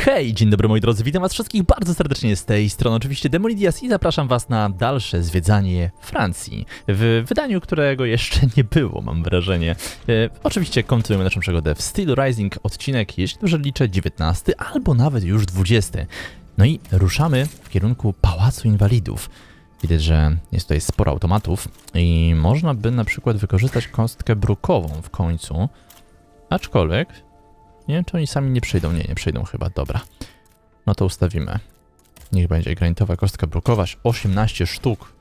Hej, dzień dobry moi drodzy, witam was wszystkich bardzo serdecznie z tej strony oczywiście Demonidias i zapraszam was na dalsze zwiedzanie Francji w wydaniu, którego jeszcze nie było, mam wrażenie. Oczywiście kontynuujemy naszą przygodę w Steelrising, odcinek, jeśli dobrze liczę, 19 albo nawet już 20. No i ruszamy w kierunku Pałacu Inwalidów. Widać, że jest tutaj sporo automatów i można by na przykład wykorzystać kostkę brukową w końcu, aczkolwiek nie wiem, czy oni sami nie przyjdą. Nie przyjdą chyba. Dobra. No to ustawimy. Niech będzie granitowa kostka brukowa. 18 sztuk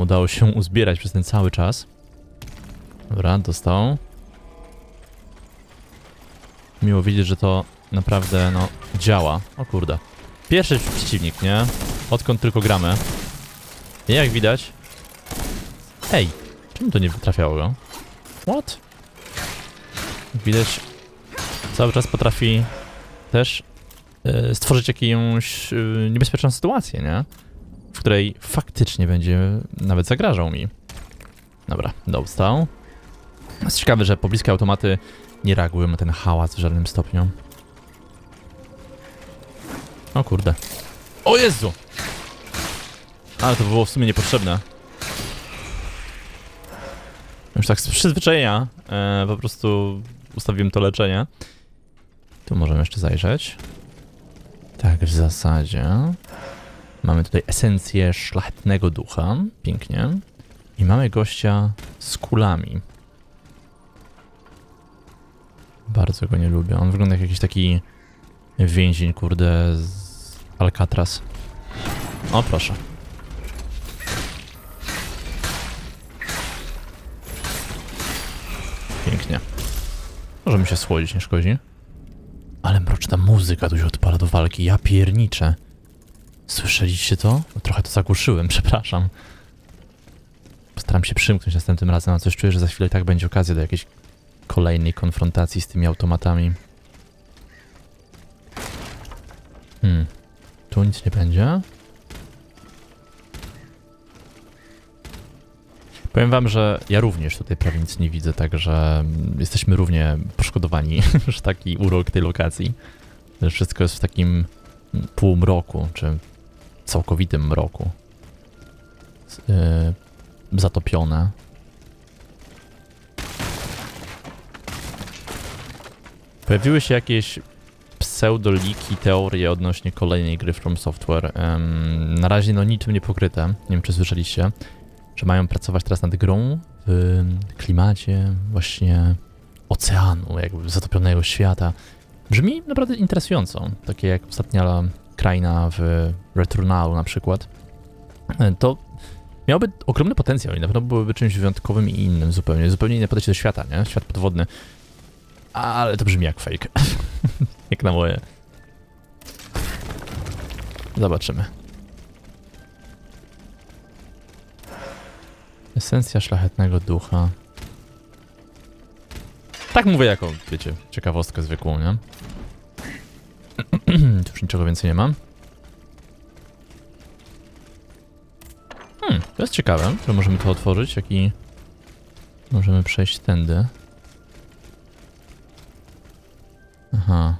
udało się uzbierać przez ten cały czas. Dobra, dostał. Miło widzieć, że to naprawdę, no, działa. O kurde. Pierwszy przeciwnik, nie? Odkąd tylko gramy. I jak widać... Ej! Czemu to nie trafiało go? What? Jak widać... Cały czas potrafi też stworzyć jakąś niebezpieczną sytuację, nie? W której faktycznie będzie nawet zagrażał mi. Dobra, dostał. Jest ciekawe, że pobliskie automaty nie reagują na ten hałas w żadnym stopniu. O kurde. O Jezu! Ale to było w sumie niepotrzebne. Już tak z przyzwyczajenia po prostu ustawiłem to leczenie. Tu możemy jeszcze zajrzeć. Tak, w zasadzie. Mamy tutaj esencję szlachetnego ducha. Pięknie. I mamy gościa z kulami. Bardzo go nie lubię. On wygląda jak jakiś taki więzień, kurde, z Alcatraz. O, proszę. Pięknie. Możemy się schłodzić, nie szkodzi. Ale mroczna muzyka tu się odpala do walki, ja pierniczę. Słyszeliście to? No, trochę to zagłuszyłem, przepraszam. Postaram się przymknąć następnym razem, a coś czuję, że za chwilę i tak będzie okazja do jakiejś kolejnej konfrontacji z tymi automatami. Tu nic nie będzie. Powiem wam, że ja również tutaj prawie nic nie widzę, także jesteśmy równie poszkodowani, że taki urok tej lokacji. Że wszystko jest w takim półmroku, czy całkowitym mroku. Zatopione. Pojawiły się jakieś pseudoliki, teorie odnośnie kolejnej gry From Software. Na razie no niczym nie pokryte, nie wiem czy słyszeliście. Że mają pracować teraz nad grą w klimacie właśnie oceanu, jakby zatopionego świata. Brzmi naprawdę interesująco, takie jak ostatnia kraina w Returnalu na przykład. To miałoby ogromny potencjał i na pewno byłoby czymś wyjątkowym i innym zupełnie. Zupełnie inne podejście do świata, nie? Świat podwodny. Ale to brzmi jak fake. Jak na moje. Zobaczymy. Esencja szlachetnego ducha. Tak mówię jako, wiecie, ciekawostkę zwykłą, nie? Tu już niczego więcej nie mam. To jest ciekawe, że możemy to otworzyć, jak i możemy przejść tędy. Aha.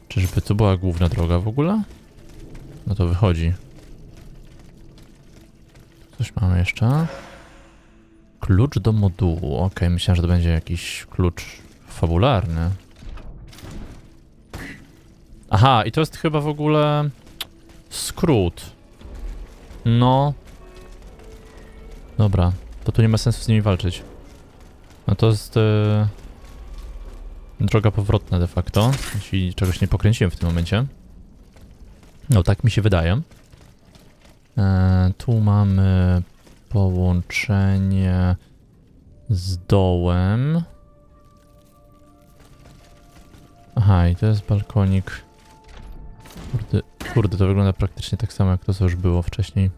Czyżby to była główna droga w ogóle? No to wychodzi. Coś mamy jeszcze. Klucz do modułu. Okej, myślałem, że to będzie jakiś klucz fabularny. Aha, i to jest chyba w ogóle skrót. No. Dobra, to tu nie ma sensu z nimi walczyć. No to jest droga powrotna de facto. Jeśli czegoś nie pokręciłem w tym momencie. No tak mi się wydaje. Tu mamy połączenie z dołem. Aha, i to jest balkonik. Kurde, to wygląda praktycznie tak samo jak to, co już było wcześniej.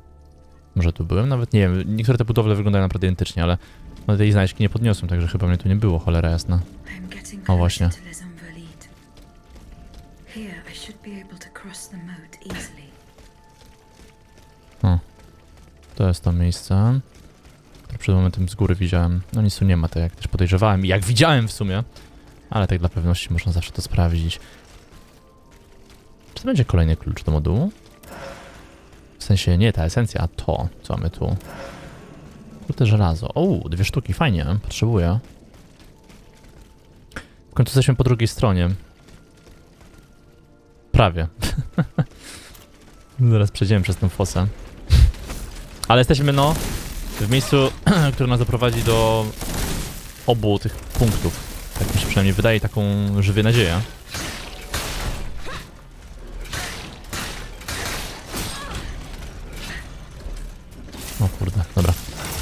Może tu byłem? Nawet nie wiem. Niektóre te budowle wyglądają naprawdę identycznie, ale no, tej znajdźki nie podniosłem, także chyba mnie tu nie było, cholera jasna. O, właśnie. O. To jest to miejsce, które przed momentem z góry widziałem. No nic tu nie ma, tak jak też podejrzewałem i jak widziałem w sumie. Ale tak dla pewności można zawsze to sprawdzić. Czy to będzie kolejny klucz do modułu? W sensie nie ta esencja, a to, co mamy tu. Kurde żelazo. O, 2 sztuki, fajnie, potrzebuję. W końcu jesteśmy po drugiej stronie. Prawie. Zaraz przejdziemy przez tę fosę. Ale jesteśmy, no, w miejscu, które nas doprowadzi do obu tych punktów. Tak mi się przynajmniej wydaje, taką żywię nadzieję. O kurde, dobra.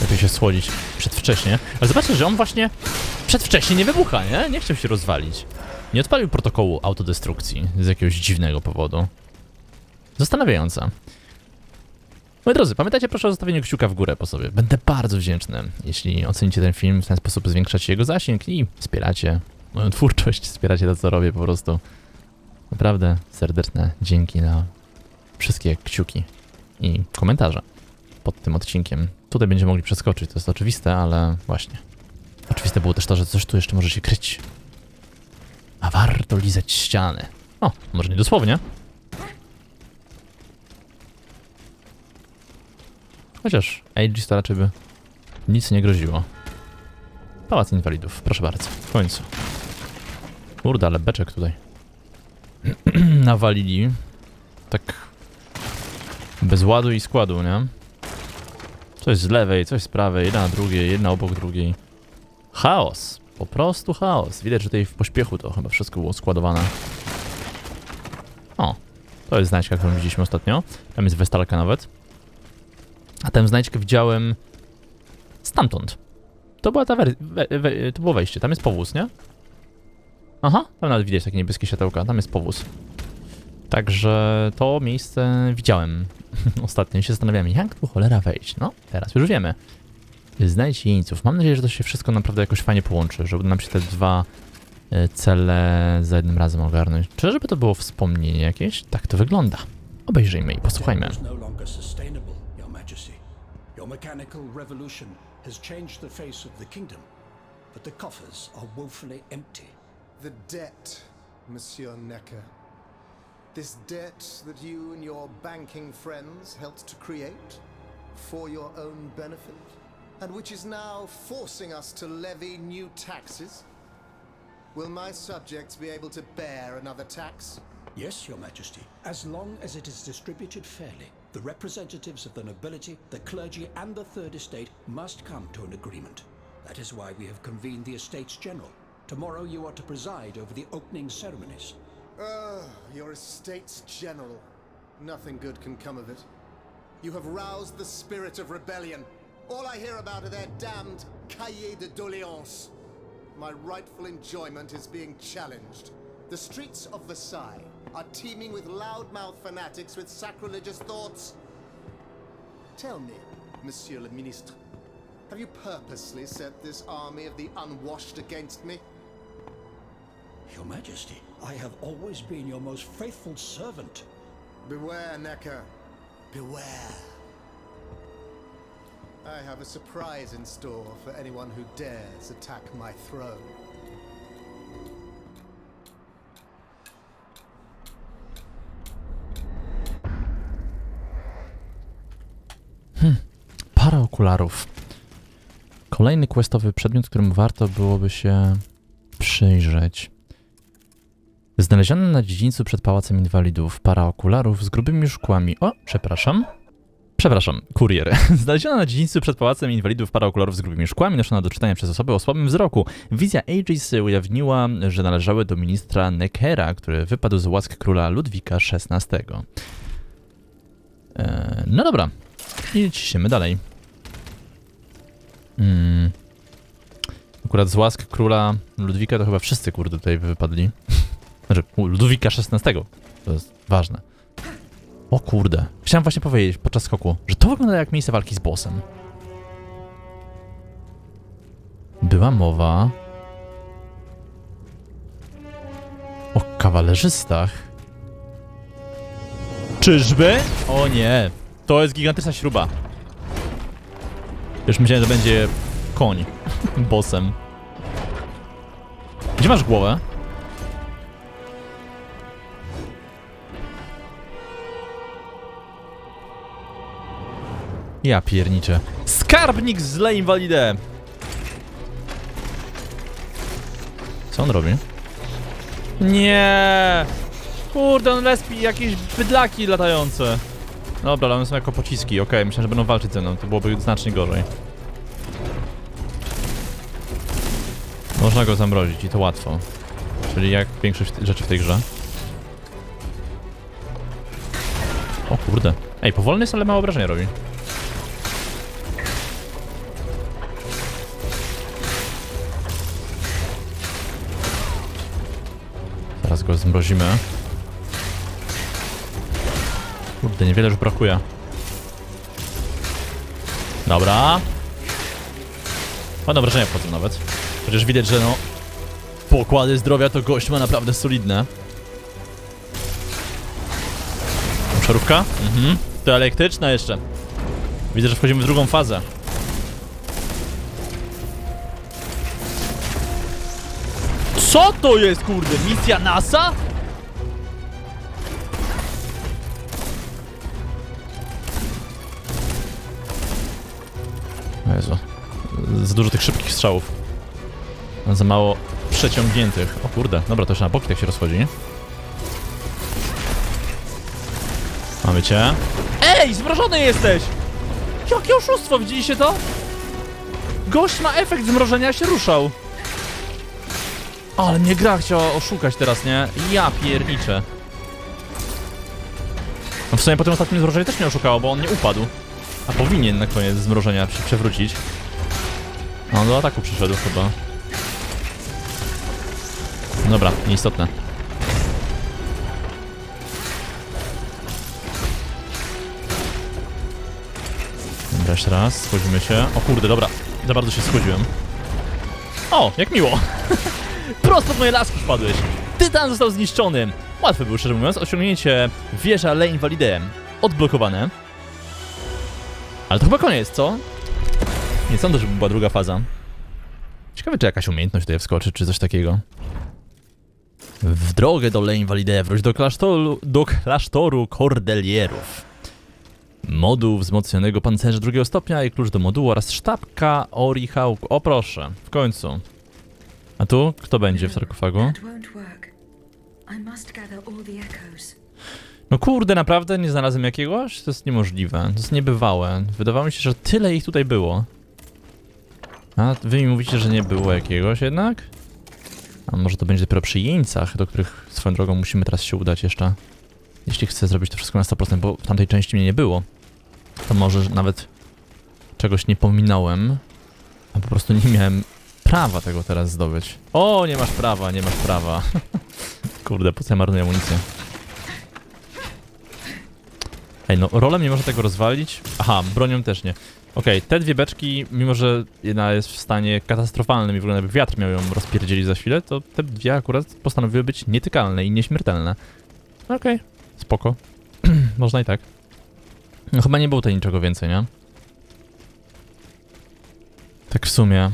Lepiej się słodzić przedwcześnie. Ale zobaczcie, że on właśnie przedwcześnie nie wybucha, nie? Nie chciał się rozwalić. Nie odpalił protokołu autodestrukcji z jakiegoś dziwnego powodu. Zastanawiające. Moi drodzy, pamiętajcie proszę o zostawieniu kciuka w górę po sobie. Będę bardzo wdzięczny, jeśli ocenicie ten film, w ten sposób zwiększacie jego zasięg i wspieracie moją twórczość, wspieracie to, co robię po prostu. Naprawdę serdeczne dzięki na wszystkie kciuki i komentarze pod tym odcinkiem. Tutaj będziemy mogli przeskoczyć, to jest oczywiste, ale właśnie. Oczywiste było też to, że coś tu jeszcze może się kryć. A warto lizać ściany. O, może nie dosłownie. Chociaż Aegis to raczej by nic nie groziło. Pałac Inwalidów, proszę bardzo, w końcu. Kurde, ale beczek tutaj nawalili. Tak bez ładu i składu, nie? Coś z lewej, coś z prawej, jedna na drugiej, jedna obok drugiej. Chaos, po prostu chaos. Widać, że tutaj w pośpiechu to chyba wszystko było składowane. O, to jest znajdźka, którą widzieliśmy ostatnio. Tam jest westalka nawet. A tę znajdźkę widziałem stamtąd. To była ta to było wejście, tam jest powóz, nie? Aha, tam nawet widać takie niebieskie światełka, tam jest powóz. Także to miejsce widziałem ostatnio i się zastanawiałem, jak tu cholera wejść. No, teraz już wiemy. Znajdź jeńców. Mam nadzieję, że to się wszystko naprawdę jakoś fajnie połączy, żeby nam się te 2 cele za jednym razem ogarnąć. Czy żeby to było wspomnienie jakieś? Tak to wygląda. Obejrzyjmy i posłuchajmy. Your mechanical revolution has changed the face of the kingdom, but the coffers are woefully empty. The debt, Monsieur Necker. This debt that you and your banking friends helped to create for your own benefit, and which is now forcing us to levy new taxes. Will my subjects be able to bear another tax? Yes, Your Majesty, as long as it is distributed fairly. The representatives of the nobility, the clergy, and the Third Estate must come to an agreement. That is why we have convened the Estates General. Tomorrow you are to preside over the opening ceremonies. Your Estates General. Nothing good can come of it. You have roused the spirit of rebellion. All I hear about are their damned cahiers de doléances. My rightful enjoyment is being challenged. The streets of Versailles are teeming with loudmouth fanatics with sacrilegious thoughts. Tell me, Monsieur le Ministre, have you purposely set this army of the unwashed against me? Your Majesty, I have always been your most faithful servant. Beware, Necker. Beware. I have a surprise in store for anyone who dares attack my throne. Para okularów. Kolejny questowy przedmiot, którym warto byłoby się przyjrzeć. Znaleziona na dziedzińcu przed Pałacem Inwalidów para okularów z grubymi szkłami. O, przepraszam, kurier. Znaleziona na dziedzińcu przed Pałacem Inwalidów para okularów z grubymi szkłami, noszona do czytania przez osoby o słabym wzroku. Wizja Aegis ujawniła, że należały do ministra Neckera, który wypadł z łask króla Ludwika XVI. No dobra, i ciśniemy dalej. Akurat z łask króla Ludwika to chyba wszyscy, kurde, tutaj wypadli. Znaczy, Ludwika XVI. To jest ważne. O kurde. Chciałem właśnie powiedzieć podczas skoku, że to wygląda jak miejsce walki z bossem. Była mowa o kawalerzystach. Czyżby? O nie. To jest gigantyczna śruba. Już myślałem, że będzie koń bossem. Gdzie masz głowę? Ja pierniczę. Skarbnik z Invalidę! Co on robi? Nie! Kurde, on respi jakieś bydlaki latające. Dobra, ale one są jako pociski, okej, myślę, że będą walczyć ze mną, to byłoby znacznie gorzej. Można go zamrozić i to łatwo. Czyli jak większość rzeczy w tej grze. O kurde. Ej, powolny jest, ale mało obrażenia robi. Teraz go zmrozimy. Kurde, niewiele już brakuje. Dobra. Ładne obrażenia wchodzą nawet. Chociaż widać, że no... pokłady zdrowia to gość ma naprawdę solidne. Szarówka? Mhm. To elektryczna jeszcze. Widzę, że wchodzimy w drugą fazę. Co to jest, kurde? Misja NASA? Jezu. Za dużo tych szybkich strzałów. Za mało przeciągniętych. O kurde, dobra, to już na boki tak się rozchodzi. Mamy cię. Ej, zmrożony jesteś! Jakie oszustwo, widzieliście to? Gość ma efekt zmrożenia, się ruszał. Ale mnie gra chciała oszukać teraz, nie? Ja pierniczę. No w sumie po tym ostatnim zmrożeniu też mnie oszukało, bo on nie upadł. A powinien na koniec zmrożenia się przewrócić. A on do ataku przyszedł chyba. Dobra, nieistotne. Dobra, jeszcze raz, schodzimy się. O kurde, dobra, za bardzo się schodziłem. O, jak miło. Prosto w moje laski wpadłeś. Tytan został zniszczony. Łatwe było, szczerze mówiąc, osiągnięcie wieża Invalidę odblokowane. Ale to chyba koniec, co? Nie sądzę, żeby była druga faza. Ciekawe, czy jakaś umiejętność tutaj wskoczy, czy coś takiego. W drogę do Invalidę wróć do klasztoru kordelierów. Moduł wzmocnionego pancerza drugiego stopnia i klucz do modułu oraz sztabka orihałku. O proszę, w końcu. A tu? Kto będzie w sarkofagu? No kurde, naprawdę nie znalazłem jakiegoś? To jest niemożliwe, to jest niebywałe. Wydawało mi się, że tyle ich tutaj było. A wy mi mówicie, że nie było jakiegoś jednak? A może to będzie dopiero przy jeńcach, do których swoją drogą musimy teraz się udać jeszcze. Jeśli chcę zrobić to wszystko na 100%, bo w tamtej części mnie nie było. To może nawet czegoś nie pominąłem, a po prostu nie miałem prawa tego teraz zdobyć. O, nie masz prawa, nie masz prawa. Kurde, po co ja marnuję amunicję? Ej, no rolem nie może tego rozwalić. Aha, bronią też nie. Okej, te dwie beczki, mimo że jedna jest w stanie katastrofalnym i wygląda jakby wiatr miał ją rozpierdzielić za chwilę, to te dwie akurat postanowiły być nietykalne i nieśmiertelne. Okej, spoko. Można i tak. No chyba nie było tutaj niczego więcej, nie? Tak w sumie.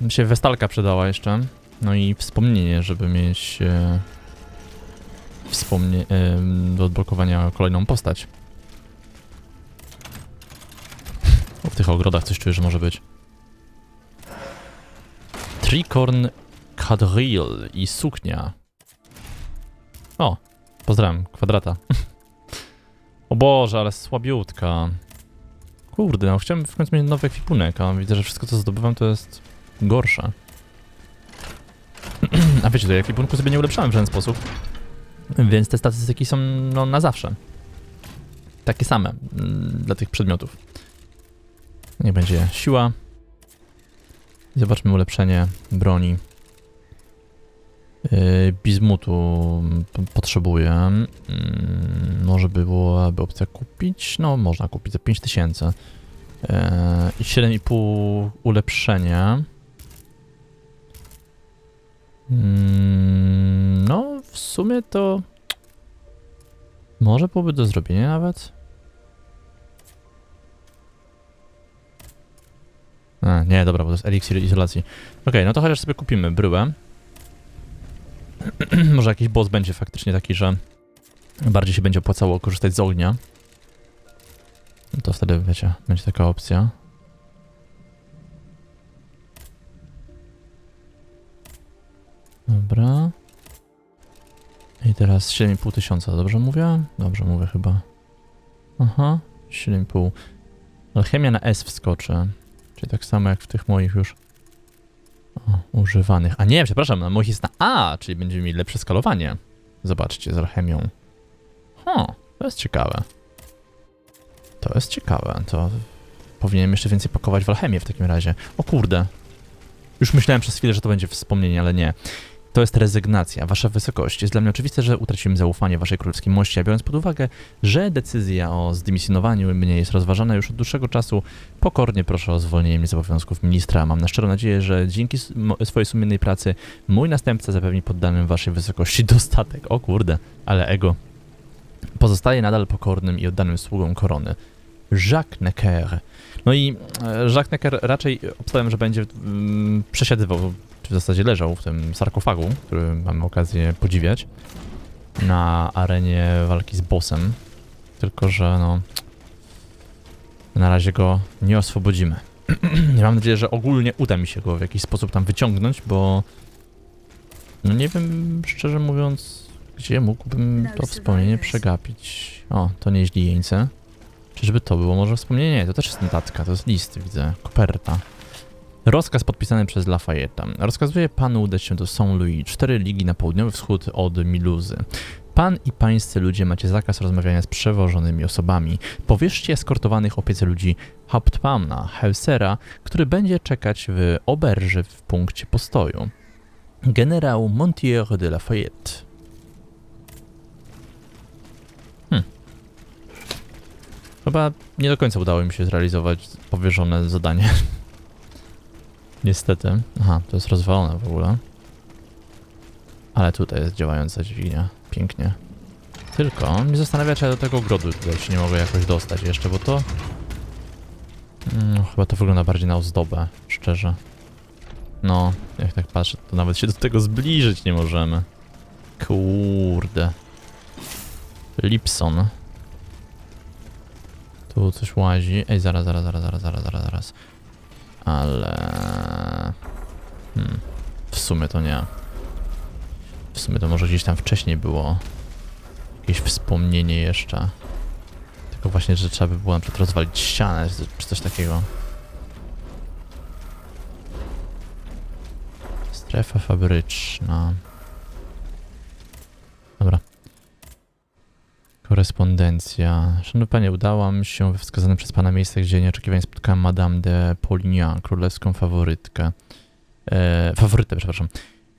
Mi się westalka przydała jeszcze. No i wspomnienie, żeby mieć do odblokowania kolejną postać. O, w tych ogrodach coś czuję, że może być. Tricorn Quadrille i suknia. O, pozdrawiam, kwadrata. O Boże, ale słabiutka. Kurde, no chciałem w końcu mieć nowy ekwipunek, a widzę, że wszystko co zdobywam to jest gorsze. A wiecie, do ekwipunku sobie nie ulepszałem w żaden sposób. Więc te statystyki są no, na zawsze. Takie same dla tych przedmiotów. Niech będzie siła. Zobaczmy ulepszenie broni. Bizmutu potrzebuję. Może by byłaby opcja kupić? No, można kupić za 5000. I 7,5 ulepszenia. No, w sumie to może byłoby do zrobienia nawet. A, nie, dobra, bo to jest eliksir izolacji. Okej, no to chociaż sobie kupimy bryłę. Może jakiś boss będzie faktycznie taki, że bardziej się będzie opłacało korzystać z ognia. No to wtedy, wiecie, będzie taka opcja. Dobra. I teraz 7,5 tysiąca, dobrze mówię? Dobrze mówię chyba. Aha, 7,5. Alchemia na S wskoczy. Czyli tak samo jak w tych moich już używanych. A nie, przepraszam, na moich jest na A, czyli będziemy mieli lepsze skalowanie. Zobaczcie, z alchemią. To jest ciekawe. To jest ciekawe, to powinienem jeszcze więcej pakować w alchemię w takim razie. O kurde. Już myślałem przez chwilę, że to będzie wspomnienie, ale nie. To jest rezygnacja. Wasza wysokość. Jest dla mnie oczywiste, że utraciłem zaufanie waszej królewskiej mości, a biorąc pod uwagę, że decyzja o zdymisjonowaniu mnie jest rozważana już od dłuższego czasu, pokornie proszę o zwolnienie mnie z obowiązków ministra. Mam na szczerą nadzieję, że dzięki swojej sumiennej pracy mój następca zapewni poddanym waszej wysokości dostatek. O kurde, ale ego. Pozostaje nadal pokornym i oddanym sługą korony. Jacques Necker. No i Jacques Necker raczej obstawiam, że będzie przesiadywał, czy w zasadzie leżał w tym sarkofagu, który mamy okazję podziwiać na arenie walki z bossem. Tylko że no na razie go nie oswobodzimy. Mam nadzieję, że ogólnie uda mi się go w jakiś sposób tam wyciągnąć, bo no nie wiem, szczerze mówiąc, gdzie mógłbym to wspomnienie przegapić. O, to nieźli jeńce. Czyżby to było może wspomnienie? Nie, to też jest notatka, to jest list, widzę, koperta. Rozkaz podpisany przez Lafayette'a. Rozkazuje panu udać się do Saint-Louis, 4 ligi na południowy wschód od Miluzy. Pan i pańscy ludzie macie zakaz rozmawiania z przewożonymi osobami. Powierzcie eskortowanych opiece ludzi Hauptmanna Heusera, który będzie czekać w oberży w punkcie postoju. Generał Montier de Lafayette. Chyba nie do końca udało mi się zrealizować powierzone zadanie. Niestety. Aha, to jest rozwalone w ogóle. Ale tutaj jest działająca dźwignia. Pięknie. Tylko mnie zastanawia, czy ja do tego ogrodu tutaj się nie mogę jakoś dostać jeszcze, bo to... No, chyba to wygląda bardziej na ozdobę, szczerze. No, jak tak patrzę, to nawet się do tego zbliżyć nie możemy. Kurde. Lipson. Tu coś łazi. Ej, zaraz. Ale... W sumie to nie. W sumie to może gdzieś tam wcześniej było jakieś wspomnienie jeszcze. Tylko właśnie, że trzeba by było na przykład rozwalić ścianę, czy coś takiego. Strefa fabryczna. Dobra. Korespondencja. Szanowny panie, udałam mi się we wskazanym przez pana miejsce, gdzie nieoczekiwanie spotkałem Madame de Polignac, królewską faworytkę. Przepraszam.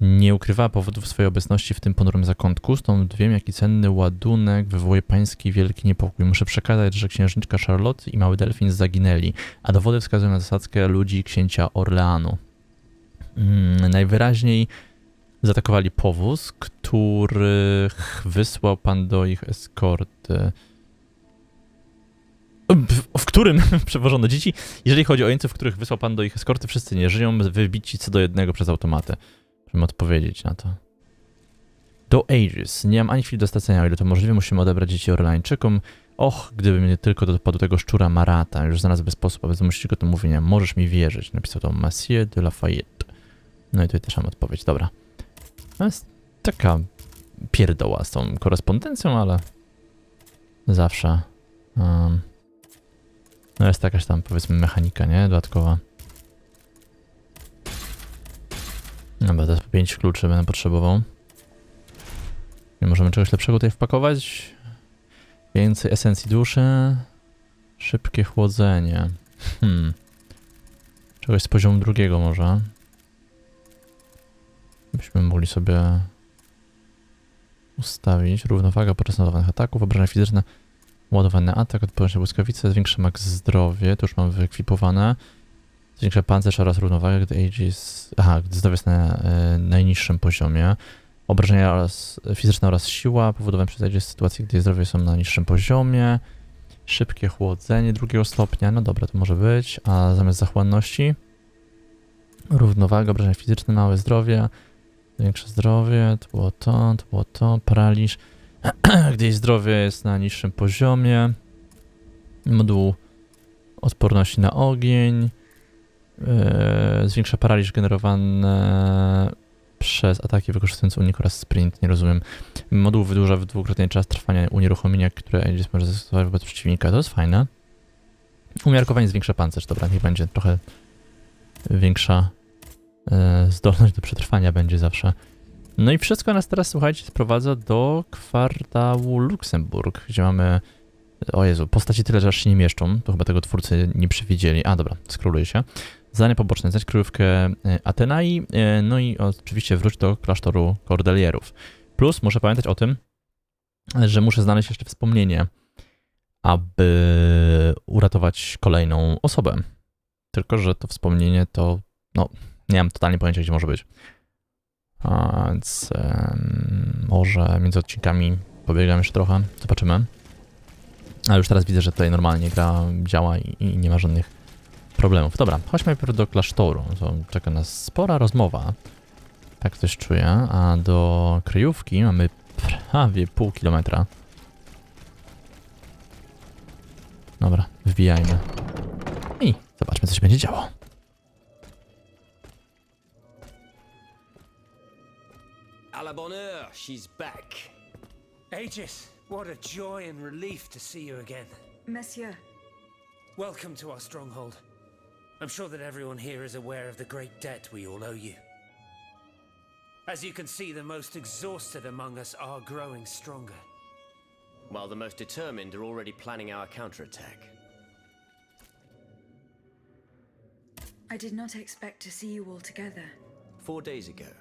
Nie ukrywała powodów swojej obecności w tym ponurym zakątku, stąd wiem, jaki cenny ładunek wywołuje pański wielki niepokój. Muszę przekazać, że księżniczka Charlotte i mały delfin zaginęli, a dowody wskazują na zasadzkę ludzi księcia Orleanu. Najwyraźniej zaatakowali powóz, których wysłał pan do ich eskorty. W którym przewożono dzieci? Jeżeli chodzi o jeńców, których wysłał pan do ich eskorty, wszyscy nie żyją, wybici co do jednego przez automaty. Musimy odpowiedzieć na to. Do Aegis. Nie mam ani chwili do stracenia, o ile to możliwe, musimy odebrać dzieci Orlańczykom. Och, gdyby mnie tylko dopadł tego szczura Marata, już znalazłby sposób, aby zmusić go do mówienia. Możesz mi wierzyć. Napisał to Monsieur de Lafayette. No i tutaj też mam odpowiedź. Dobra. To jest taka pierdoła z tą korespondencją, ale zawsze no jest jakaś tam, powiedzmy, mechanika, nie? Dodatkowa. Dobra, teraz 5 kluczy będę potrzebował. Nie możemy czegoś lepszego tutaj wpakować? Więcej esencji duszy. Szybkie chłodzenie. Czegoś z poziomu drugiego może. Byśmy mogli sobie ustawić. Równowaga podczas ładowanych ataków, obrażenia fizyczne, ładowany atak, odporność na błyskawice, zwiększa max zdrowie, to już mam wyekwipowane. Zwiększa pancerz oraz równowagę, gdy Aegis... Aha, gdy zdrowie jest na najniższym poziomie. Obrażenia oraz fizyczne oraz siła powodowane przez Aegis w sytuacji, gdy zdrowie są na niższym poziomie. Szybkie chłodzenie drugiego stopnia, no dobra, to może być. A zamiast zachłanności równowaga, obrażenia fizyczne, małe zdrowie. Większe zdrowie, to było to, paraliż. Gdy zdrowie jest na niższym poziomie. Moduł odporności na ogień. Zwiększa paraliż generowany przez ataki wykorzystując unik oraz sprint. Nie rozumiem. Moduł wydłuża dwukrotnie czas trwania unieruchomienia, które Aegis może zastosować wobec przeciwnika. To jest fajne. Umiarkowanie zwiększa pancerz. Dobra, niech będzie trochę większa zdolność do przetrwania będzie zawsze. No i wszystko nas teraz, słuchajcie, sprowadza do kwartału Luksemburg, gdzie mamy... O Jezu, postaci tyle, że aż się nie mieszczą. To chyba tego twórcy nie przewidzieli. A dobra, skroluję się. Zadanie poboczne, znać kryjówkę Atenai, no i oczywiście wróć do klasztoru Kordelierów. Plus muszę pamiętać o tym, że muszę znaleźć jeszcze wspomnienie, aby uratować kolejną osobę. Tylko że to wspomnienie to, no, nie mam totalnie pojęcia, gdzie może być. Więc może między odcinkami pobiegam jeszcze trochę, zobaczymy. A już teraz widzę, że tutaj normalnie gra działa i nie ma żadnych problemów. Dobra, chodźmy najpierw do klasztoru. To czeka nas spora rozmowa. Tak coś czuję. A do kryjówki mamy prawie pół kilometra. Dobra, wbijajmy. I zobaczmy, co się będzie działo. À la bonne heure, she's back. Aegis, what a joy and relief to see you again. Monsieur, Welcome to our stronghold. I'm sure that everyone here is aware of the great debt we all owe you. As you can see, the most exhausted among us are growing stronger. While the most determined are already planning our counterattack. I did not expect to see you all together. 4 days ago,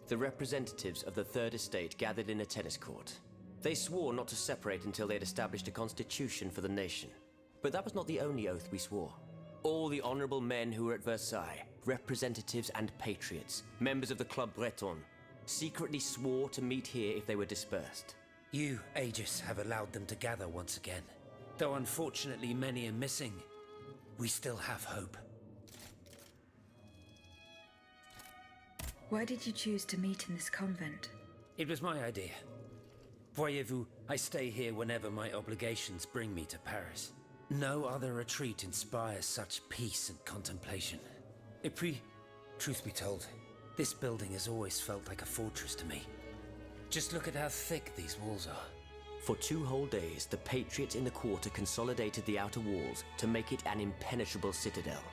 the representatives of the Third Estate gathered in a tennis court. They swore not to separate until they had established a constitution for the nation. But that was not the only oath we swore. All the honorable men who were at Versailles, representatives and patriots, members of the Club Breton, secretly swore to meet here if they were dispersed. You, Aegis, have allowed them to gather once again. Though unfortunately many are missing, we still have hope. Why did you choose to meet in this convent? It was my idea. Voyez-vous, I stay here whenever my obligations bring me to Paris. No other retreat inspires such peace and contemplation. Et puis, truth be told, this building has always felt like a fortress to me. Just look at how thick these walls are. For 2 whole days, the patriots in the quarter consolidated the outer walls to make it an impenetrable citadel.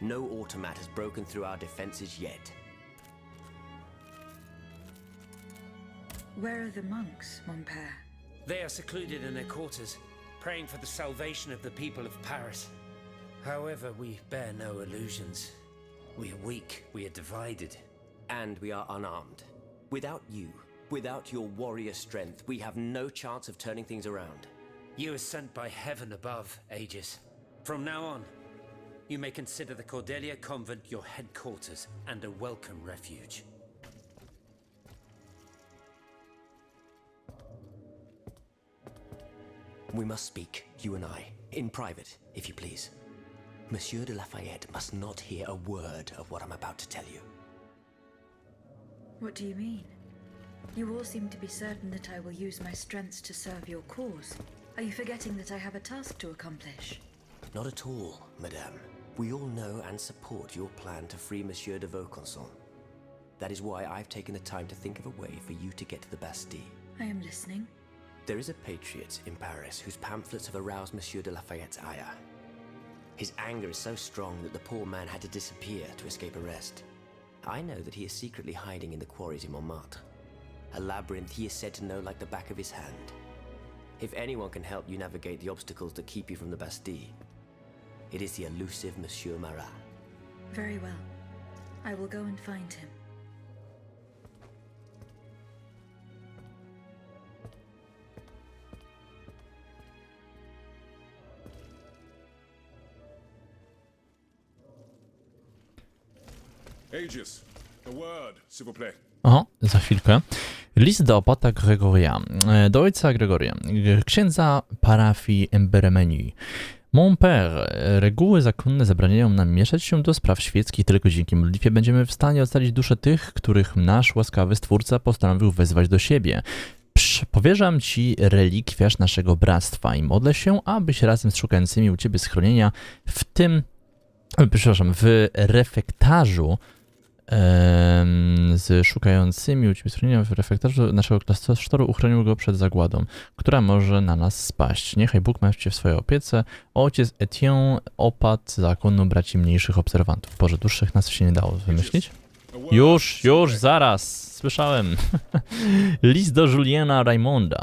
No automat has broken through our defenses yet. Where are the monks, mon père? They are secluded in their quarters, praying for the salvation of the people of Paris. However, we bear no illusions. We are weak, we are divided. And we are unarmed. Without you, without your warrior strength, we have no chance of turning things around. You are sent by heaven above, Aegis. From now on, you may consider the Cordelia Convent your headquarters and a welcome refuge. We must speak, you and I, in private, if you please. Monsieur de Lafayette must not hear a word of what I'm about to tell you. What do you mean? You all seem to be certain that I will use my strengths to serve your cause. Are you forgetting that I have a task to accomplish? Not at all, madame. We all know and support your plan to free Monsieur de Vaucanson. That is why I've taken the time to think of a way for you to get to the Bastille. I am listening. There is a patriot in Paris whose pamphlets have aroused Monsieur de Lafayette's ire. His anger is so strong that the poor man had to disappear to escape arrest. I know that he is secretly hiding in the quarries in Montmartre. A labyrinth he is said to know like the back of his hand. If anyone can help you navigate the obstacles that keep you from the Bastille, it is the elusive Monsieur Marat. Very well. I will go and find him. Aegis, a word, s'il vous plaît. Oho, za chwilkę. List do opata Gregoria, do ojca Gregoria, księdza parafii Emberemeni. Mon père, reguły zakonne zabraniają nam mieszać się do spraw świeckich, tylko dzięki modlitwie będziemy w stanie ocalić dusze tych, których nasz łaskawy Stwórca postanowił wezwać do siebie. Powierzam ci relikwiarz naszego bractwa i modlę się, abyś razem z szukającymi u ciebie schronienia w refektarzu z szukającymi u ciebie schronienia w refektarzu naszego klasztoru uchronił go przed zagładą, która może na nas spaść. Niechaj Bóg ma cię w swojej opiece. Ojciec Etienne opadł zakonu braci mniejszych obserwantów. Boże, dłuższych nas się nie dało wymyślić. Już, zaraz. Słyszałem. List do Juliana Raymonda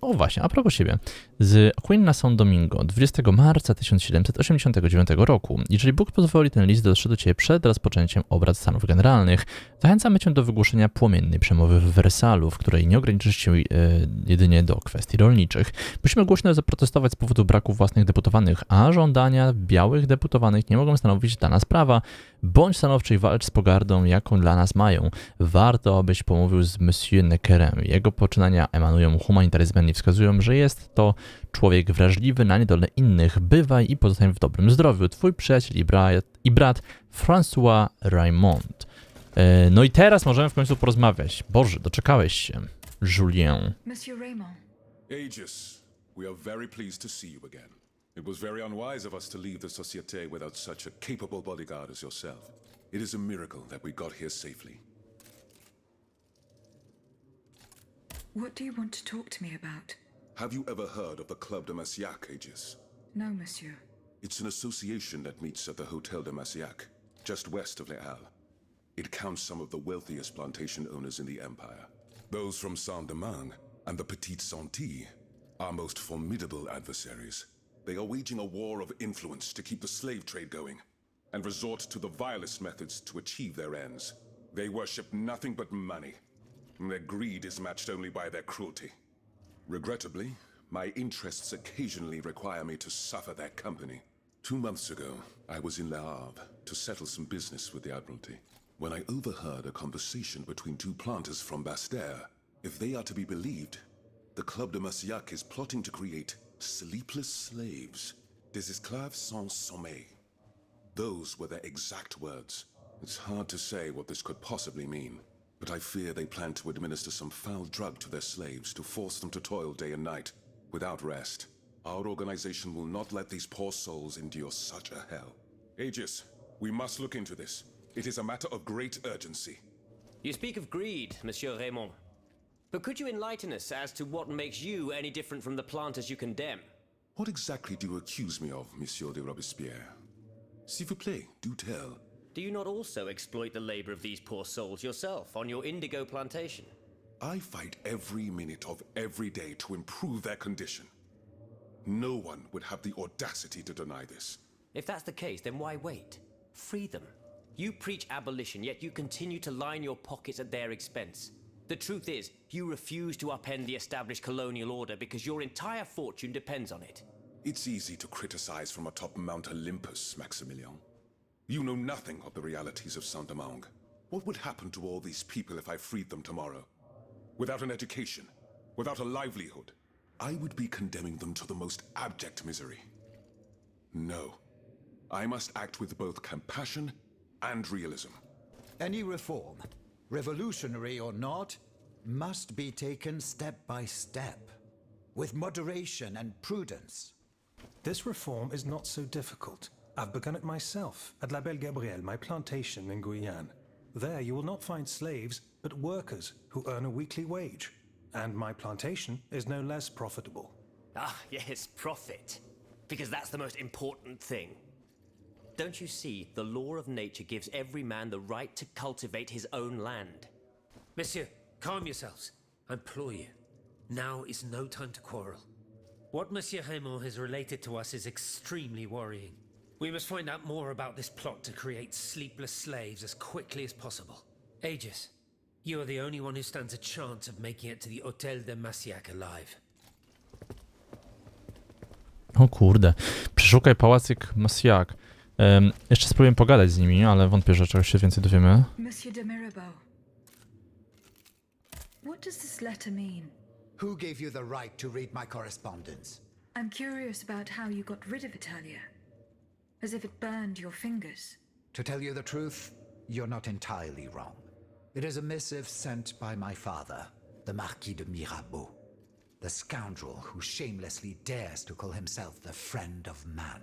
o właśnie, a propos siebie. Z Queen na San Domingo 20 marca 1789 roku. Jeżeli Bóg pozwoli, ten list dotrze do ciebie przed rozpoczęciem obrad Stanów Generalnych. Zachęcamy cię do wygłoszenia płomiennej przemowy w Wersalu, w której nie ograniczysz się jedynie do kwestii rolniczych. Musimy głośno zaprotestować z powodu braku własnych deputowanych, a żądania białych deputowanych nie mogą stanowić dla nas prawa. Bądź stanowczy i walcz z pogardą, jaką dla nas mają. Warto, abyś pomówił z Monsieur Neckerem. Jego poczynania emanują humanitaryzmem i wskazują, że jest to człowiek wrażliwy na niedolę innych. Bywaj i pozostań w dobrym zdrowiu. Twój przyjaciel i brat François Raymond. No i teraz możemy w końcu porozmawiać. Boże, doczekałeś się. Julien. Monsieur Raymond. Aegis, we are very pleased to see you again. It was very unwise of us to leave the Société without such a capable bodyguard as yourself. It is a miracle that we got here safely. What do you want to talk to me about? Have you ever heard of the Club de Massiac, Aegis? No, monsieur. It's an association that meets at the Hotel de Massiac, just west of Les Halles. It counts some of the wealthiest plantation owners in the empire. Those from Saint-Domingue and the Petite Santé are most formidable adversaries. They are waging a war of influence to keep the slave trade going, and resort to the vilest methods to achieve their ends. They worship nothing but money, and their greed is matched only by their cruelty. Regrettably, my interests occasionally require me to suffer their company. 2 months ago, I was in Le Havre to settle some business with the Admiralty, when I overheard a conversation between 2 planters from Bastère. If they are to be believed, the Club de Massiac is plotting to create sleepless slaves, des esclaves sans sommeil. Those were their exact words. It's hard to say what this could possibly mean, but I fear they plan to administer some foul drug to their slaves to force them to toil day and night, without rest. Our organization will not let these poor souls endure such a hell. Aegis, we must look into this. It is a matter of great urgency. You speak of greed, Monsieur Raymond. But could you enlighten us as to what makes you any different from the planters you condemn? What exactly do you accuse me of, Monsieur de Robespierre? S'il vous plaît, do tell. Do you not also exploit the labor of these poor souls yourself on your indigo plantation? I fight every minute of every day to improve their condition. No one would have the audacity to deny this. If that's the case, then why wait? Free them. You preach abolition, yet you continue to line your pockets at their expense. The truth is, you refuse to upend the established colonial order because your entire fortune depends on it. It's easy to criticize from atop Mount Olympus, Maximilian. You know nothing of the realities of Saint-Domingue. What would happen to all these people if I freed them tomorrow? Without an education, without a livelihood, I would be condemning them to the most abject misery. No. I must act with both compassion and realism. Any reform, revolutionary or not, must be taken step by step, with moderation and prudence. This reform is not so difficult. I've begun it myself at La Belle Gabrielle, my plantation in Guyane. There you will not find slaves, but workers who earn a weekly wage. And my plantation is no less profitable. Ah, yes, profit. Because that's the most important thing. Don't you see, the law of nature gives every man the right to cultivate his own land. Monsieur, calm yourselves. I implore you. Now is no time to quarrel. What Monsieur Raymond has related to us is extremely worrying. We must find out more about this plot to create sleepless slaves as quickly as possible. Aegis, you are the only one who stands a chance of making it to the Hotel de Massiac alive. O kurde. Przeszukaj pałacyk Massiac. Jeszcze spróbuję pogadać z nimi, ale wątpię, że czegoś się więcej dowiemy. Monsieur de Mirabeau. What does this letter mean? Who gave you the right to read my correspondence? I'm curious about how you got rid of Italia. As if it burned your fingers. To tell you the truth, you're not entirely wrong. It is a missive sent by my father. the Marquis de Mirabeau, the scoundrel who shamelessly dares to call himself the friend of man.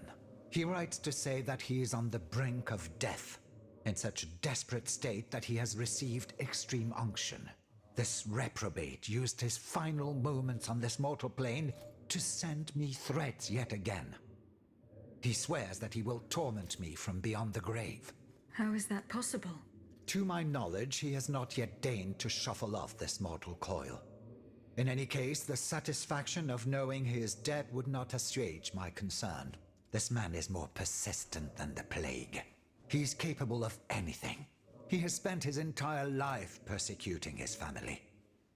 He writes to say that he is on the brink of death, in such a desperate state that he has received extreme unction. This reprobate used his final moments on this mortal plane to send me threats yet again. He swears that he will torment me from beyond the grave. How is that possible? To my knowledge, he has not yet deigned to shuffle off this mortal coil. In any case, the satisfaction of knowing he is dead would not assuage my concern. This man is more persistent than the plague. He's capable of anything. He has spent his entire life persecuting his family.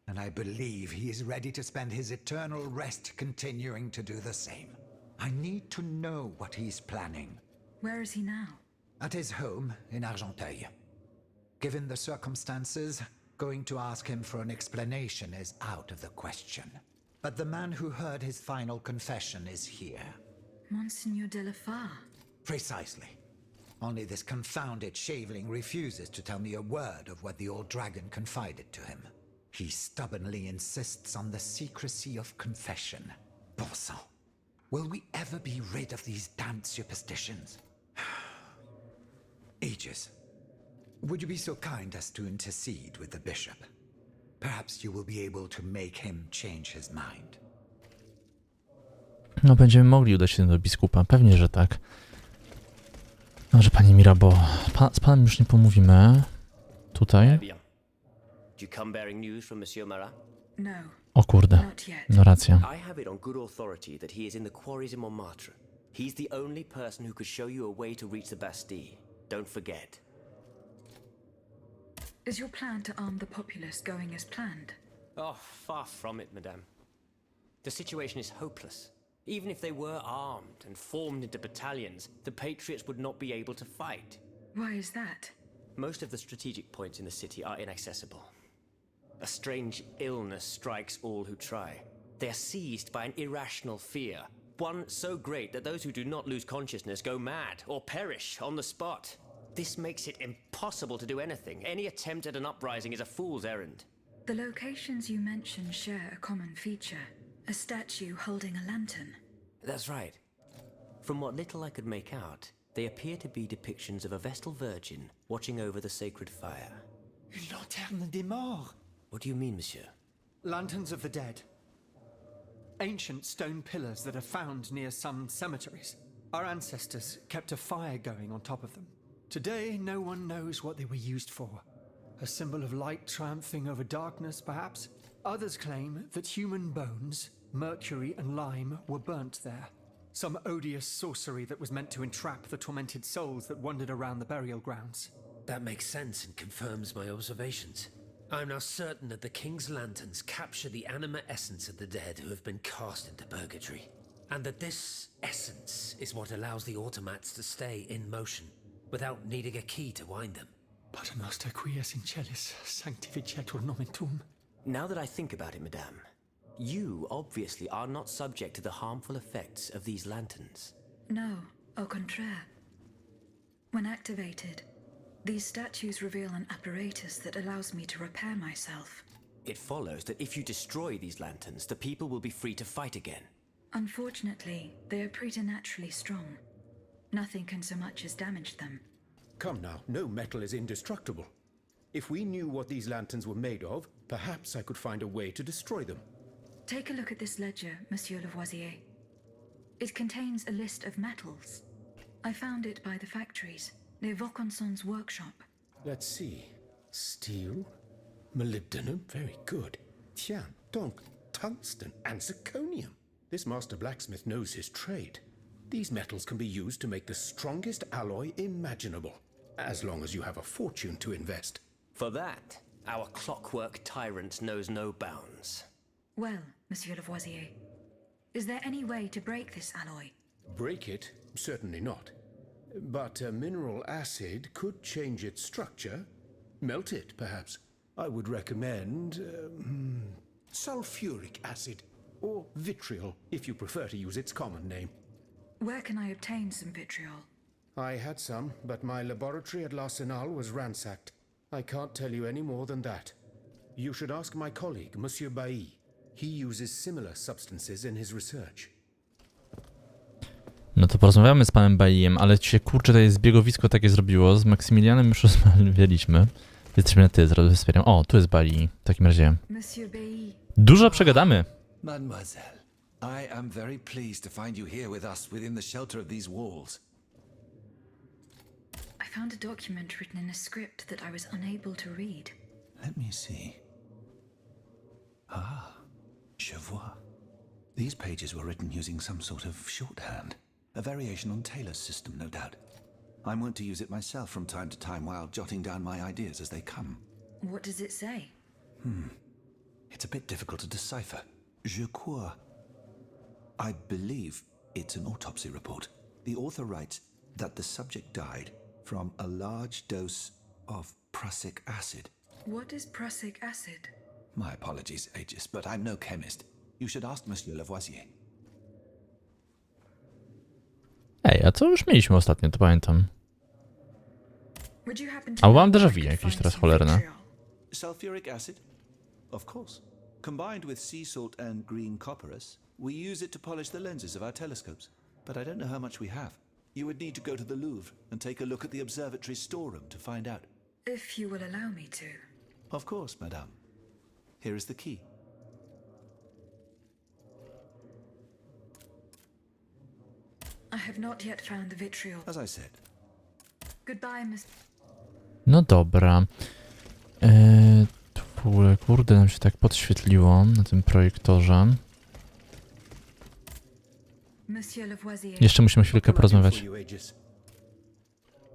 And I believe he is ready to spend his eternal rest continuing to do the same. I need to know what he's planning. Where is he now? At his home in Argenteuil. Given the circumstances, going to ask him for an explanation is out of the question. But the man who heard his final confession is here. Monseigneur de la Fare. Precisely. Only this confounded shaveling refuses to tell me a word of what the old dragon confided to him. He stubbornly insists on the secrecy of confession. Bon sang. Will we ever be rid of these damned superstitions? Aegis, would you be so kind as to intercede with the bishop? Perhaps you will be able to make him change his mind. No, będziemy mogli udać się do biskupa. Pewnie, że tak. Dobrze, panie Mirabeau. Z panem już nie pomówimy. Tutaj. Do you come bearing news from Monsieur Marat? No, O kurde. not yet. No racja. I have it on good authority that he is in the quarries in Montmartre. He's the only person who could show you a way to reach the Bastille. Don't forget. Is your plan to arm the populace going as planned? Oh, far from it, madame. The situation is hopeless. Even if they were armed and formed into battalions, the Patriots would not be able to fight. Why is that? Most of the strategic points in the city are inaccessible. A strange illness strikes all who try. They are seized by an irrational fear, one so great that those who do not lose consciousness go mad or perish on the spot. This makes it impossible to do anything. Any attempt at an uprising is a fool's errand. The locations you mentioned share a common feature. A statue holding a lantern. That's right. From what little I could make out, they appear to be depictions of a Vestal Virgin watching over the sacred fire. Une lanterne des morts. What do you mean, monsieur? Lanterns of the dead. Ancient stone pillars that are found near some cemeteries. Our ancestors kept a fire going on top of them. Today, no one knows what they were used for. A symbol of light triumphing over darkness, perhaps? Others claim that human bones, mercury and lime, were burnt there. Some odious sorcery that was meant to entrap the tormented souls that wandered around the burial grounds. That makes sense and confirms my observations. I'm now certain that the King's lanterns capture the anima essence of the dead who have been cast into purgatory, and that this essence is what allows the automats to stay in motion, without needing a key to wind them. Pater noster quies in celis sanctificetur nomen tuum. Now that I think about it, madame, you obviously are not subject to the harmful effects of these lanterns. No, au contraire. When activated, these statues reveal an apparatus that allows me to repair myself. It follows that if you destroy these lanterns, the people will be free to fight again. Unfortunately, they are preternaturally strong. Nothing can so much as damage them. Come now, no metal is indestructible. If we knew what these lanterns were made of, perhaps I could find a way to destroy them. Take a look at this ledger, Monsieur Lavoisier. It contains a list of metals. I found it by the factories, near Vaucanson's workshop. Let's see. Steel, molybdenum, very good. Tiens, donc, tungsten and zirconium. This master blacksmith knows his trade. These metals can be used to make the strongest alloy imaginable, as long as you have a fortune to invest. For that, our clockwork tyrant knows no bounds. Well, Monsieur Lavoisier, is there any way to break this alloy? Break it? Certainly not. But a mineral acid could change its structure. Melt it, perhaps. I would recommend sulfuric acid, or vitriol, if you prefer to use its common name. Where can I obtain some vitriol? I had some, but my laboratory at L'Arsenal was ransacked. I can't tell you any more than that. You should ask my colleague, Monsieur Bailly. He uses similar substances in his research. No to porozmawiamy z panem Bailly'em, ale się kurczę, to jest zbiegowisko takie zrobiło. Z Maksymilianem już rozmawialiśmy. Jesteśmy na ty, zaraz wspieram. O, tu jest Bailly. W takim razie. Dużo przegadamy. Mademoiselle, I am very pleased to find you here with us within the shelter of these walls. I found a document written in a script that I was unable to read. Let me see. Ah, je vois. These pages were written using some sort of shorthand. A variation on Taylor's system, no doubt. I'm wont to use it myself from time to time while jotting down my ideas as they come. What does it say? It's a bit difficult to decipher. Je crois. I believe it's an autopsy report. The author writes that the subject died from a large dose of prussic acid. What is prussic acid? My apologies, Aegis, but I'm no chemist. You should ask Monsieur Lavoisier. Ej, a co już mieliśmy ostatnio, to pamiętam. Would you happen to A know mam déjà where I vu could jakieś find teraz some cholerne. vitriol? Sulfuric acid? Of course. Combined with sea salt and green copperas, we use it to polish the lenses of our telescopes. But I don't know how much we have. You would need to go to the Louvre and take a look at the observatory's storeroom to find out. If you will allow me to. Of course, madame. Here is the key. I have not yet found the vitriol. As I said, Goodbye, Miss. No dobra. Tu w ogóle, kurde, nam się tak podświetliło na tym projektorze. Monsieur Lavoisier. Jeszcze musimy chwilkę porozmawiać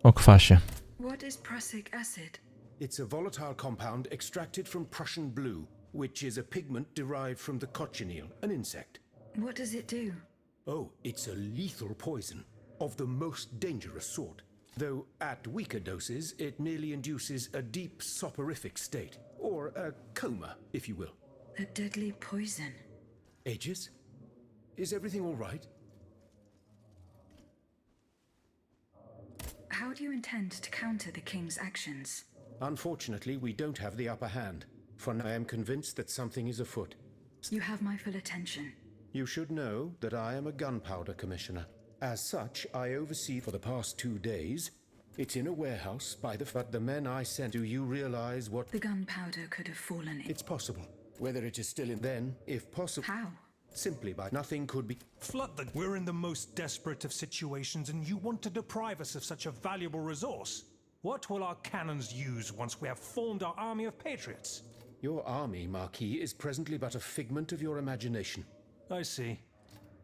o kwasie. What is prussic acid? It's a volatile compound extracted from Prussian blue, which is a pigment derived from the cochineal, an insect. What does it do? Oh, it's a lethal poison of the most dangerous sort. Though at weaker doses, it merely induces a deep soporific state, or a coma, if you will. A deadly poison. Aegis? Is everything all right? How do you intend to counter the king's actions? Unfortunately, we don't have the upper hand. For now, I am convinced that something is afoot. You have my full attention. You should know that I am a gunpowder commissioner. As such, I oversee for the past 2 days. It's in a warehouse by but the men I sent. Do you realize what... The gunpowder could have fallen in. It's possible. Whether it is still in then, if possible... How? Simply by nothing could be... Flood the... We're in the most desperate of situations and you want to deprive us of such a valuable resource? What will our cannons use once we have formed our army of patriots? Your army, Marquis, is presently but a figment of your imagination. I see.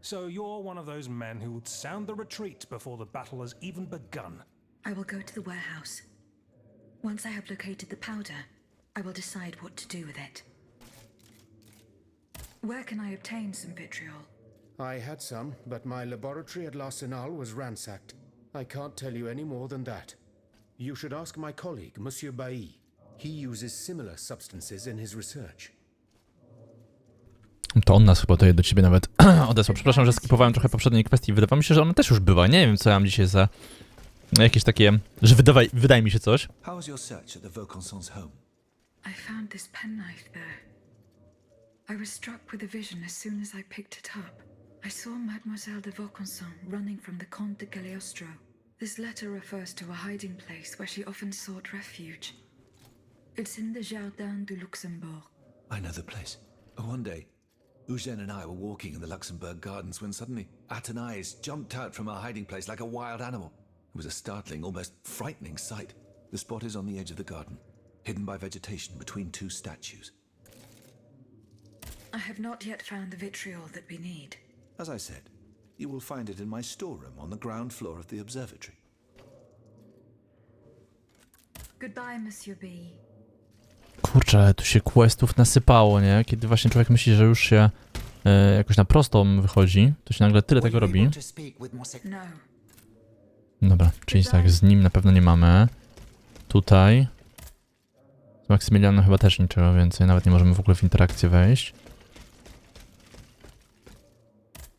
So you're one of those men who would sound the retreat before the battle has even begun. I will go to the warehouse. Once I have located the powder, I will decide what to do with it. Where can I obtain some vitriol? I had some, but my laboratory at L'Arsenal was ransacked. I can't tell you any more than that. You should ask my colleague, Monsieur Bailly. He uses similar substances in his research. To on nas chyba tutaj do ciebie nawet odesłał. Przepraszam, że skipowałem trochę poprzedniej kwestii. Wydawało mi się, że ona też już była. Nie wiem, co ja mam dzisiaj za jakieś takie, że wydaje mi się coś. how was your search at the Vaucansons' home? I found this penknife there. I was struck with a vision as soon as I picked it up. I saw Mademoiselle de Vaucanson running from the Comte de Cagliostro. This letter refers to a hiding place where she often sought refuge. It's in the Jardin du Luxembourg. I know the place. One day, Eugène and I were walking in the Luxembourg gardens when suddenly Athénaïs jumped out from our hiding place like a wild animal. It was a startling, almost frightening sight. The spot is on the edge of the garden, hidden by vegetation between 2 statues. I have not yet found the vitriol that we need. As I said, you will find it in my storeroom on the ground floor of the observatory. Goodbye, Monsieur B. Kurczę, ale tu się questów nasypało, nie? Kiedy właśnie człowiek myśli, że już się jakoś na prostą wychodzi, to się nagle tyle tego robi. No. Dobra, czyli tak, z nim na pewno nie mamy. Tutaj. Z Maksymilianem chyba też niczego więcej, nawet nie możemy w ogóle w interakcję wejść.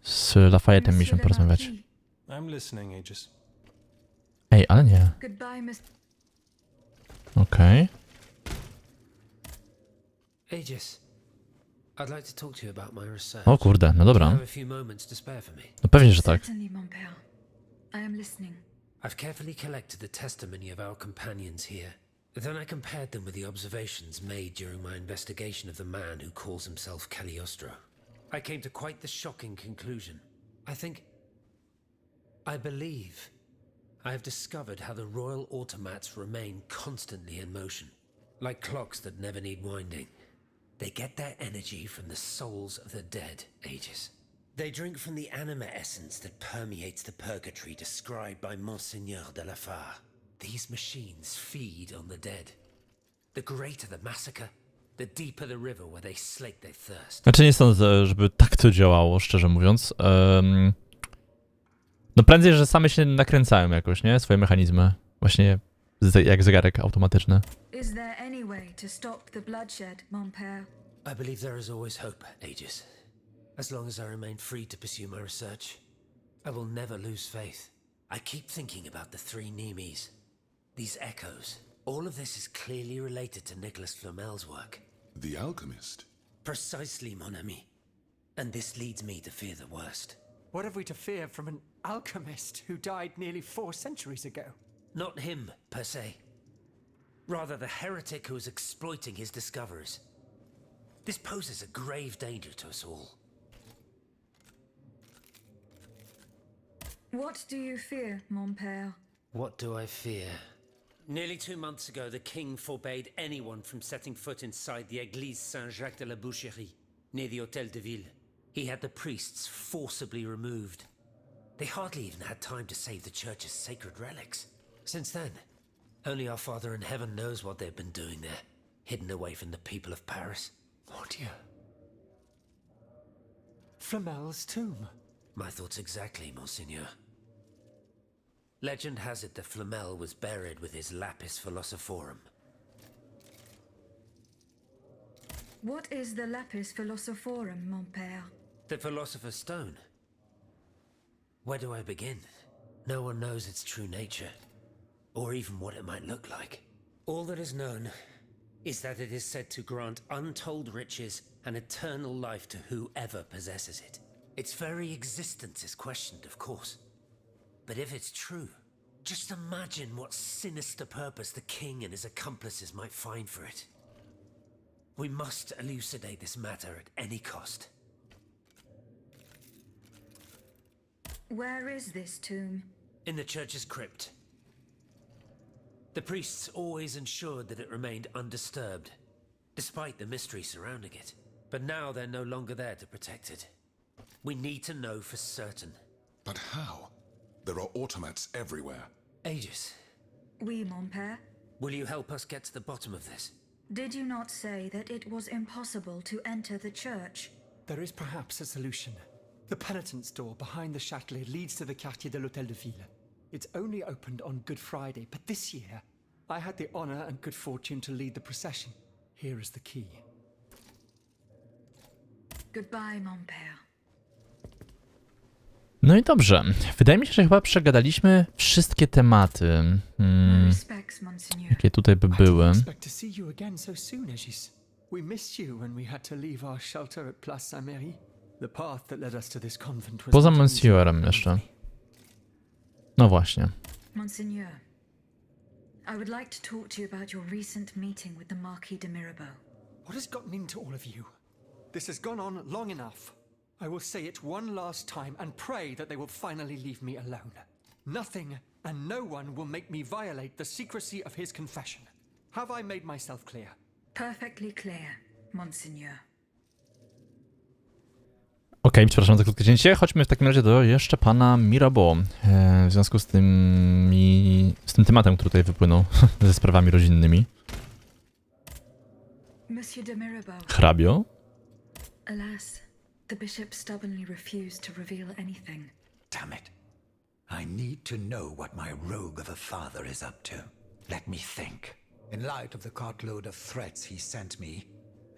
Z Lafayette'em mieliśmy porozmawiać. I'm listening, Aegis. Ej, ale nie. Goodbye, Miss. Okej. Aegis, I'd like to talk to you about my research. O kurde, no Do you dobra. have a few moments to spare for me? No pewnie, że tak. Certainly, mon père. I am listening. I've carefully collected the testimony of our companions here. Then I compared them with the observations made during my investigation of the man who calls himself Cagliostro. I came to quite the shocking conclusion. I believe I have discovered how the royal automats remain constantly in motion, like clocks that never need winding. They get their energy from the souls of the dead, Aegis. They drink from the anima essence that permeates the purgatory described by Monseigneur de la Fare. These machines feed on the dead. The greater the massacre, the deeper the river where they slake their thirst. Znaczy nie sądzę, żeby tak to działało, szczerze mówiąc. No prędzej, że same się nakręcają jakoś, nie? Swoje mechanizmy. Właśnie jak zegarek automatyczny. Is there any way to stop the bloodshed, mon père? I believe there is always hope, Aegis. As long as I remain free to pursue my research, I will never lose faith. I keep thinking about the three Nemes. These echoes. All of this is clearly related to Nicholas Flamel's work. The alchemist? Precisely, mon ami. And this leads me to fear the worst. What have we to fear from an alchemist who died nearly 4 centuries ago? Not him, per se. Rather the heretic who is exploiting his discoveries. This poses a grave danger to us all. What do you fear, mon père? What do I fear? Nearly 2 months ago, the king forbade anyone from setting foot inside the Église Saint-Jacques de la Boucherie, near the Hôtel de Ville. He had the priests forcibly removed. They hardly even had time to save the church's sacred relics. Since then, only our Father in heaven knows what they've been doing there, hidden away from the people of Paris. Oh dear. Flamel's tomb. My thoughts exactly, Monseigneur. Legend has it that Flamel was buried with his lapis philosophorum. What is the lapis philosophorum, mon père? The Philosopher's Stone. Where do I begin? No one knows its true nature, or even what it might look like. All that is known is that it is said to grant untold riches and eternal life to whoever possesses it. Its very existence is questioned, of course. But if it's true, just imagine what sinister purpose the king and his accomplices might find for it. We must elucidate this matter at any cost. Where is this tomb? In the church's crypt. The priests always ensured that it remained undisturbed, despite the mystery surrounding it. But now they're no longer there to protect it. We need to know for certain. But how? There are automats everywhere. Aegis, Oui, mon père. will you help us get to the bottom of this? Did you not say that it was impossible to enter the church? There is perhaps a solution. The penitent's door behind the Châtelet leads to the Quartier de l'Hôtel de Ville. It's only opened on Good Friday, but this year, I had the honor and good fortune to lead the procession. Here is the key. Goodbye, mon père. No i dobrze. Wydaje mi się, że chyba przegadaliśmy wszystkie tematy, Respects, monseigneur. jakie tutaj by były. I didn't expect to see you again so soon, Aegis. We missed you when we had to leave our shelter at Place Saint-Méry. The path that led us to this convent was Poza not easy. Monsieurem jeszcze. No właśnie. Monseigneur, I would like to talk to you about your recent meeting with the Marquis de Mirabeau. What has gotten into all of you? This has gone on long enough. I will say it one last time and pray that they will finally leave me alone. Nothing and no one will make me violate the secrecy of his confession. Have I made myself clear? Perfectly clear, monseigneur. Okej, przepraszam za krótkie cięcie. Chodźmy w takim razie do jeszcze pana Mirabeau. W związku z tym tematem, który tutaj wypłynął ze sprawami rodzinnymi. Monsieur de Mirabeau. Hrabio? Alas, the bishop stubbornly refused to reveal anything. Damn it. I need to know what my rogue of a father is up to. Let me think. In light of the cartload of threats he sent me,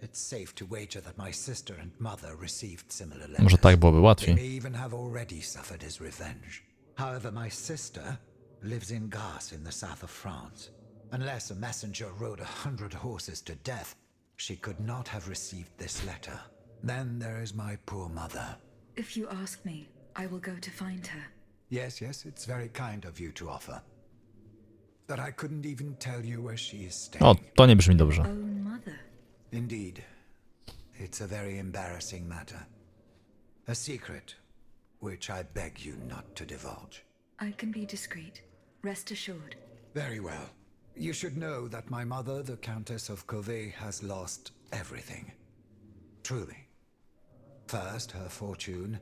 it's safe to wager that my sister and mother received similar letters. Może tak byłoby They łatwiej. may even have already suffered his revenge. However, my sister lives in Garce in the south of France. Unless a messenger rode 100 horses to death, She could not have received this letter. Then there is my poor mother. If you ask me, I will go to find her. Yes, it's very kind of you to offer. But I couldn't even tell you where she is staying. O, to nie brzmi dobrze. Own mother. Indeed. It's a very embarrassing matter. A secret, which I beg you not to divulge. I can be discreet. Rest assured. Very well. You should know that my mother, the Countess of Covey, has lost everything. Truly. First her fortune,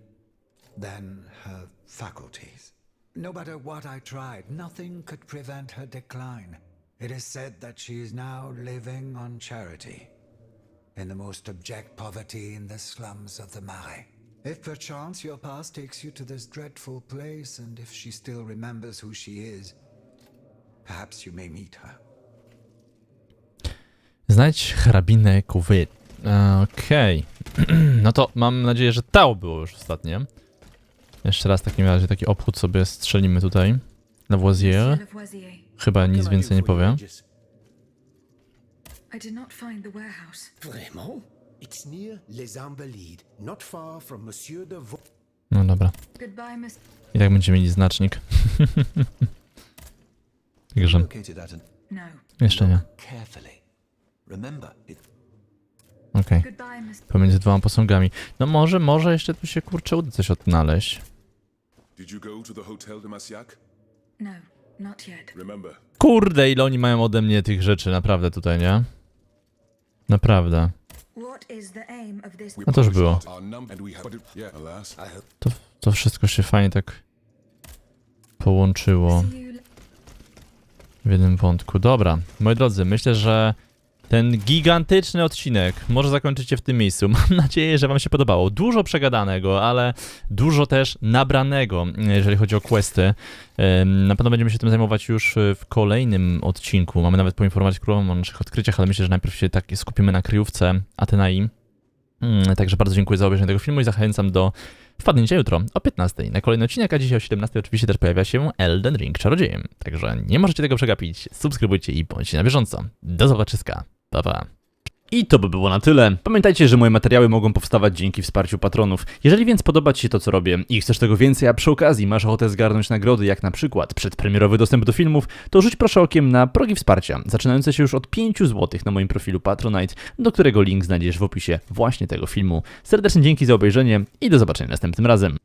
then her faculties. No matter what I tried, nothing could prevent her decline. It is said that she is now living on charity, in the most abject poverty in the slums of the Marais. If perchance your past takes you to this dreadful place, and if she still remembers who she is, perhaps you may meet her. Znajdź hrabinę Covey. Okej. No to mam nadzieję, że to było już ostatnie. Jeszcze raz w takim razie taki obchód sobie strzelimy tutaj. Lavoisier. Chyba nic więcej nie powiem. I did not find the warehouse. Vraiment? It's near Les Invalides, not far from Monsieur de No dobra. Goodbye, Miss. I tak będziemy mieli znacznik. Także No. jeszcze nie. Okej. Goodbye, Miss. Pomiędzy dwoma posągami. No może jeszcze tu się kurczę uda coś odnaleźć. Did you go to the Hotel de Massiac? No, not yet. Remember, Kurde, ile oni mają ode mnie tych rzeczy, naprawdę tutaj, nie? Naprawdę. What is the aim of this? No to już było. our number and we have yeah, alas. To wszystko się fajnie tak połączyło See you w jednym wątku. Dobra, moi drodzy, myślę, że ten gigantyczny odcinek może zakończyć się w tym miejscu. Mam nadzieję, że wam się podobało. Dużo przegadanego, ale dużo też nabranego, jeżeli chodzi o questy. Na pewno będziemy się tym zajmować już w kolejnym odcinku. Mamy nawet poinformować królową o naszych odkryciach, ale myślę, że najpierw się tak skupimy na kryjówce Atenai. Także bardzo dziękuję za obejrzenie tego filmu i zachęcam do wpadnięcia jutro o 15 na kolejny odcinek, a dzisiaj o 17 oczywiście też pojawia się Elden Ring Czarodziejem. Także nie możecie tego przegapić. Subskrybujcie i bądźcie na bieżąco. Do zobaczyska. Pa, pa. I to by było na tyle. Pamiętajcie, że moje materiały mogą powstawać dzięki wsparciu patronów. Jeżeli więc podoba Ci się to, co robię i chcesz tego więcej, a przy okazji masz ochotę zgarnąć nagrody, jak na przykład przedpremierowy dostęp do filmów, to rzuć proszę okiem na progi wsparcia, zaczynające się już od 5 zł na moim profilu Patronite, do którego link znajdziesz w opisie właśnie tego filmu. Serdecznie dzięki za obejrzenie i do zobaczenia następnym razem.